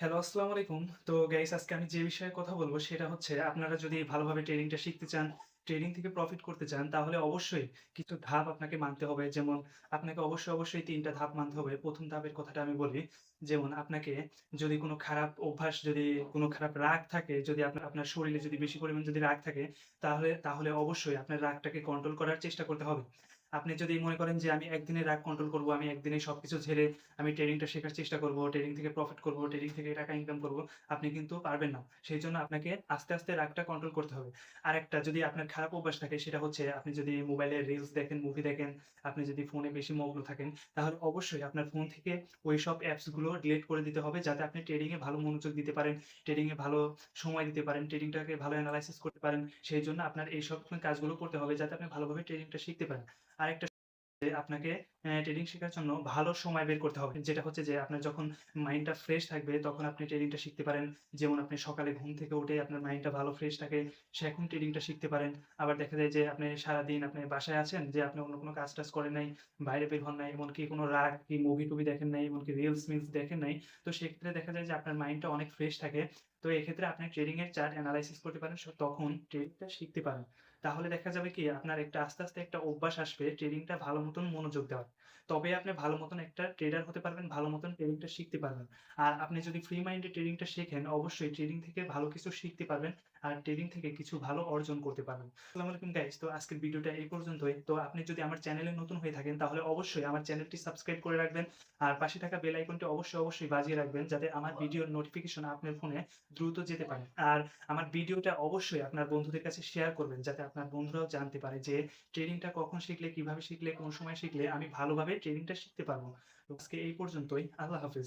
Hello, আসসালামু আলাইকুম। তো গাইস আজকে আমি যে বিষয়ে কথা বলব সেটা হচ্ছে আপনারা যদি ভালোভাবে ট্রেডিংটা শিখতে চান, ট্রেডিং থেকে প্রফিট করতে চান তাহলে অবশ্যই কিছু ধাপ আপনাকে মানতে হবে। যেমন আপনাকে অবশ্যই ৩ টা ধাপ মানতে হবে। ১ম ধাপের কথাটা আমি বলি। যেমন আপনাকে যদি কোনো খারাপ অভ্যাস যদি কোনো খারাপ রাগ থাকে, যদি আপনার শরীরে যদি বেশি পরিমাণ যদি রাগ থাকে তাহলে অবশ্যই আপনার রাগটাকে কন্ট্রোল করার চেষ্টা করতে হবে। আপনি যদি মনে করেন যে আমি একদিনে রাগ কন্ট্রোল করব, আমি একদিনেই সবকিছু ঝেড়ে আমি ট্রেডিংটা শেখার চেষ্টা করব, ট্রেডিং থেকে প্রফিট করব, ট্রেডিং থেকে টাকা ইনকাম করব। আপনি কিন্তু পারবেন না। সেইজন্য আপনাকে আস্তে রাগটা কন্ট্রোল করতে হবে। আরেকটা যদি আপনার খারাপ অভ্যাস থাকে সেটা হচ্ছে আপনি যদি মোবাইলে রিলস দেখেন, মুভি দেখেন, আপনি যদি ফোনে বেশি মগ্ন থাকেন, তাহলে অবশ্যই আপনার ফোন থেকে ওইসব অ্যাপস গুলো ডিলিট করে দিতে হবে যাতে আপনি ট্রেডিং এ ভালো মনোযোগ দিতে পারেন, ট্রেডিং এ ভালো সময় দিতে পারেন, ট্রেডিংটাকে ভালো এনালাইসিস করতে পারেন। সেইজন্য আপনার এইসব কাজগুলো করতে হবে যাতে আপনি ভালোভাবে ট্রেডিংটা শিখতে পারেন। আরেকটা যে আপনাকে ট্রেডিং শেখার জন্য ভালো সময় বের করতে হবে। যেটা হচ্ছে যে আপনার যখন মাইন্ডটা ফ্রেশ থাকবে তখন আপনি ট্রেডিংটা শিখতে পারেন। যেমন আপনি সকালে ঘুম থেকে উঠে আপনার মাইন্ডটা ভালো ফ্রেশ থাকে, এখন ট্রেডিংটা শিখতে পারেন। আবার দেখা যায় যে আপনি সারাদিন আপনি বাসায় আছেন যে আপনি অন্য কোনো কাজ-টাজ করেন নাই, বাইরে বের হন নাই, এমনকি কোনো রাগ কি মুভি-টুভি দেখেন নাই, এমনকি রিলস-মিলস দেখেন নাই। তো সেক্ষেত্রে দেখা যায় যে আপনার মাইন্ডটা অনেক ফ্রেশ থাকে। তো এক্ষেত্রে আপনি ট্রেডিং এর চার্ট এনালাইসিস করতে পারেন। তখন ট্রেডিংটা শিখতে পারেন। তাহলে দেখা যাবে কি আপনার একটা আস্তে একটা অভ্যাস আসবে ট্রেডিংটা ভালো মতন মনোযোগ দেওয়ার। তবেই আপনি ভালো মতন একটা ট্রেডার হতে পারবেন, ভালো মতন ট্রেডিংটা শিখতে পারবেন। আর আপনি যদি ফ্রি মাইন্ডে ট্রেডিংটা শেখেন, অবশ্যই ট্রেডিং থেকে ভালো কিছু শিখতে পারবেন। আর ট্রেডিং থেকে কিছু ভালো অর্জন করতে পারবেন। আসসালামু আলাইকুম গাইস। তো আজকের ভিডিওটা এই পর্যন্তই। তো আপনি যদি আমার চ্যানেলে নতুন হয়ে থাকেন তাহলে অবশ্যই আমার চ্যানেলটি সাবস্ক্রাইব করে রাখবেন। আর পাশে থাকা বেল আইকনটি অবশ্যই বাজিয়ে রাখবেন যাতে আমার ভিডিওর নোটিফিকেশন আপনার ফোনে দ্রুত যেতে পারে। আর আমার ভিডিওটা অবশ্যই আপনার বন্ধুদের কাছে শেয়ার করবেন যাতে আপনার বন্ধুরাও জানতে পারে যে ট্রেডিংটা কখন শিখলে, কিভাবে শিখলে, কোন সময় শিখলে আমি ভালোভাবে ট্রেডিংটা শিখতে পারবো। তো আজকে এই পর্যন্তই। আল্লাহ হাফেজ।